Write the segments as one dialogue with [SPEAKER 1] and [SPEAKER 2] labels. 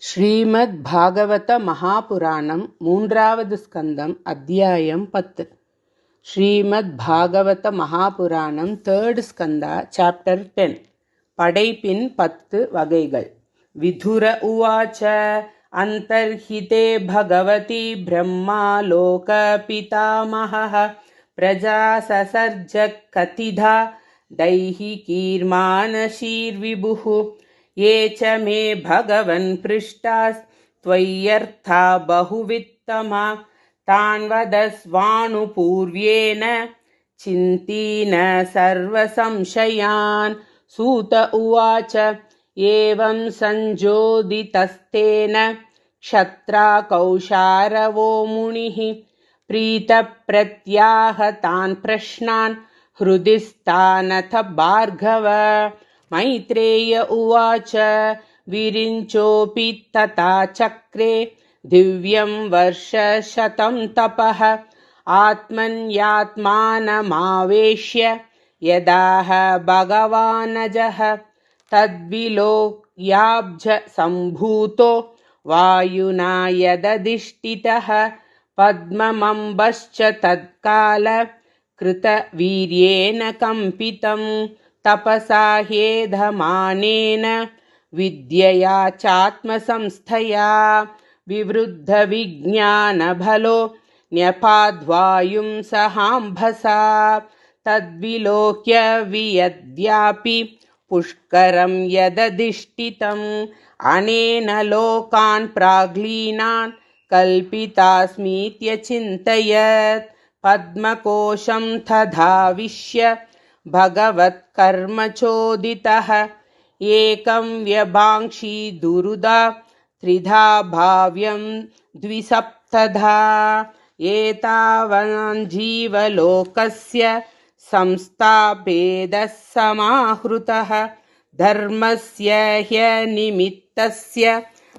[SPEAKER 1] ஸ்ரீமத்பாகவத மகாபுராணம் மூன்றாவது ஸ்கந்தம் அத்தியாயம் 10. ஸ்ரீமத்பாகவத மகாபுராணம் third Skanda chapter 10. படைப்பின் 10 வகைகள். விதுர உவாச்ச அந்தர்ஹிதே பகவதி பிரம்மா லோக பிதாமஹ பிரஜா சசர்ஜ கதிதா தைஹிகீர்மானசீர்விபுः ये च मे भगवन् पृष्टास्त्वय्यर्था बहुवित्तमा तान् वदस्वानुपूर्व्येन चिन्तीन सर्वसंशयान्. सूत उवाच एवं सञ्जोदितस्तेन क्षत्रा कौशारवो मुनिः प्रीतप्रत्याहतान् प्रश्नान् हृदि स्थानथ भार्गव. मैत्रेय उवाच विरिञ्चोऽपि तथा चक्रे दिव्यं वर्षशतं तपः आत्मन्यात्मानमावेश्य यदाह भगवानजः तद्विलोक्याब्ज सम्भूतो वायुना यदधिष्ठितः पद्ममम्बश्च तत्काल कृतवीर्येण कम्पितं तपसा ह्येधमानेन विद्यया चात्मसंस्थया विवृद्धविज्ञानबलो न्यपाद्वायुं सहाम्भसा तद्विलोक्य वियद्यापि पुष्करं यदधिष्ठितम् अनेन लोकान् प्राग्लीनान् कल्पितास्मीत्यचिन्तयत् पद्मकोशं तदाविश्य भगवत्कर्मचोदितः एकं व्यभाङ्क्षी दुरुदा त्रिधा भाव्यं द्विसप्तधा एतावज्जीवलोकस्य संस्थापेदः समाहृतः धर्मस्य ह्यनिमित्तस्य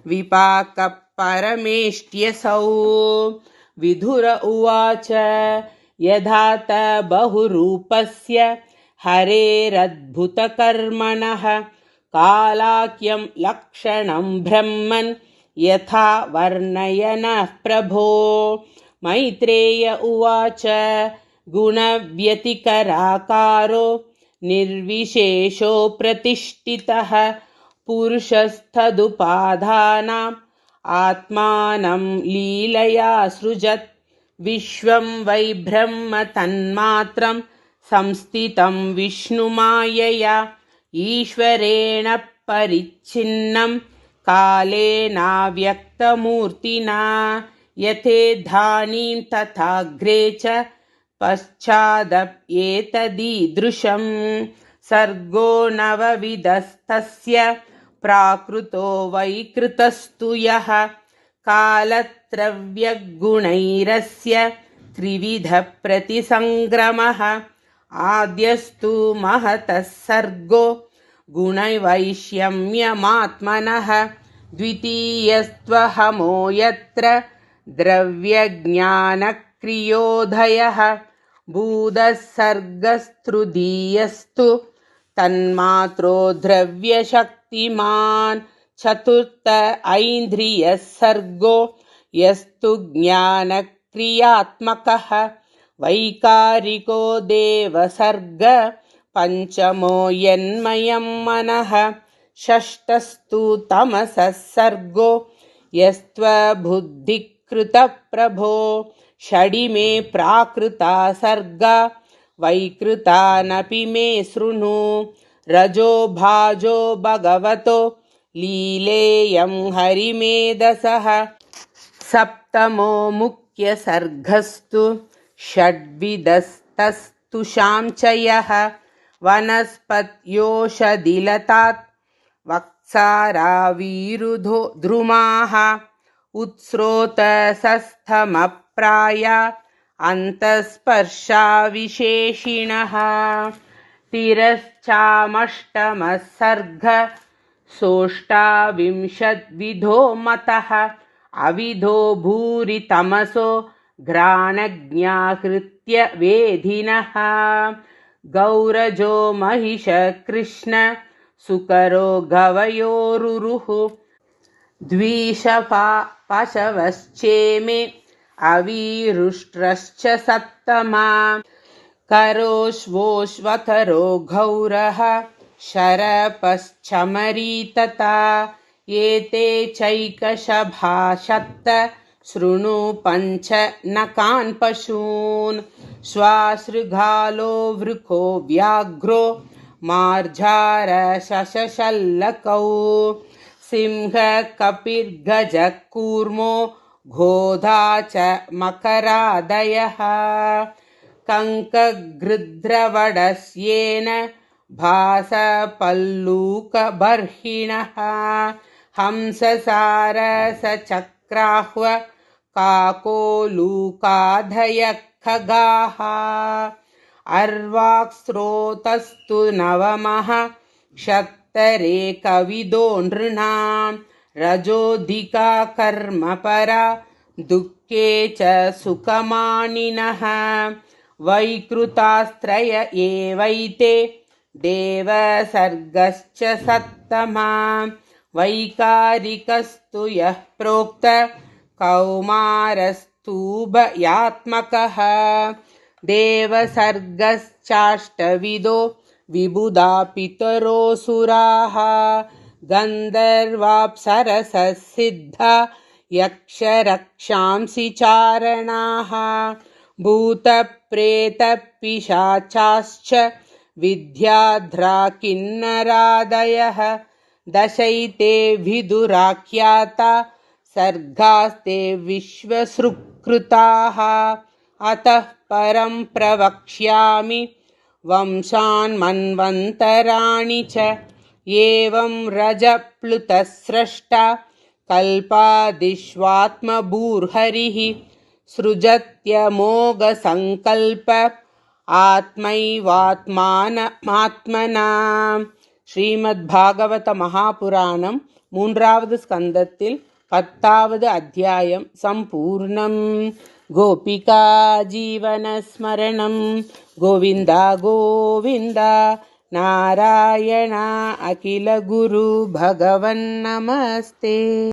[SPEAKER 1] विपाकः परमेष्ट्यसौ. विधुर उवाच यथा बहुरूपस्य हरेरद्भुतकर्मणः कालाख्यं लक्षणं ब्रह्मन् यथा वर्णयनः प्रभो. मैत्रेय उवाच गुणव्यतिकराकारो निर्विशेषो प्रतिष्ठितः पुरुषस्तदुपादानाम् आत्मानं लीलया सृजत् विश्वं वै ब्रह्म तन्मात्रं संस्थितं विष्णुमायया ईश्वरेण परिच्छिन्नं कालेनाव्यक्तमूर्तिना यथेधानीं तथाग्रे च पश्चादप्येतदीदृशं. सर्गो नवविधस्तस्य प्राकृतो वैकृतस्तु यः कालत्रव्यगुणैरस्य त्रिविध प्रतिसङ्ग्रमः आद्यस्तु महतः सर्गो गुणवैषम्यमात्मनः द्वितीयस्त्वहमो यत्र द्रव्यज्ञानक्रियोदयः भूतः सर्गस्तृतीयस्तु तन्मात्रो द्रव्यशक्तिमान् चतुर्थ ऐन्द्रियः सर्गो यस्तु ज्ञानक्रियात्मकः वैकारिको देवसर्ग पञ्चमो यन्मयं मनः षष्ठस्तु तमसः सर्गो यस्त्वबुद्धिकृतप्रभो षडिमे प्राकृता सर्गा वैकृतानपि मे शृणु रजो भाजो भगवतो लीलेयं हरिमेधसः सप्तमो मुख्यसर्गस्तु षड्विधस्तस्तुषां च यः वनस्पत्योषधिलतात् वक्साराविरुधो द्रुमाः उत्स्रोतसस्थमप्राया अन्तःस्पर्शाविशेषिणः तिरश्चामष्टमः सर्ग सोऽष्टाविंशद्विधो मतः अविधो भूरि तमसो घ्राणज्ञाहृत्य वेधिनः गौरजो महिष कृष्ण सुकरो गवयोरुरुः द्विषपा पशवश्चेमे अवीरुष्ट्रश्च सत्तमा करोश्वोश्वकरो घौरः शरपश्चमरीतता एते चैकशभाषत्त शृणु पञ्च नकान् पशून् श्वासृगालो वृको व्याघ्रो मार्जारशशल्लकौ सिंह कपिर्गज कूर्मो घोधा च मकरादयः कङ्कगृध्रवडस्येन भासपल्लूकबर्हिणः हंससारसचक्राह्व काकोलूकाधयः खगाः अर्वाक्स्रोतस्तु नवमः क्षत्तरे कविदो नृणां रजोऽधिका कर्मपरा दुःखे च सुखमानिनः वैकृतास्त्रय एवैते देवसर्गश्च सत्तमा वैकारिकस्तु यः प्रोक्त कौमारस्तूभयात्मकः देवसर्गश्चाष्टविदो विबुधा पितरोऽसुराः गन्धर्वाप्सरसः सिद्धा यक्षरक्षांसि चारणाः भूतप्रेतपिशाचाश्च विद्याध्राकिन्नरादयः दशैते विदुराख्याता सर्गास्ते विश्वसृक्कृताः अतः परं प्रवक्ष्यामि वंशान्मन्वन्तराणि च एवं रजप्लुतस्रष्टा कल्पादिष्वात्मभूर्हरिः सृजत्यमोघसङ्कल्प आत्मैवात्मानमात्मना ஸ்ரீமத்பாகவத மகாபுராணம் 3வது ஸ்கந்தத்தில் 10வது அத்தியாயம் சம்பூர்ணம். கோபிகா ஜீவனஸ்மரணம் கோவிந்தா கோவிந்தா நாராயணா அகில குரு பகவன் நமஸ்தே.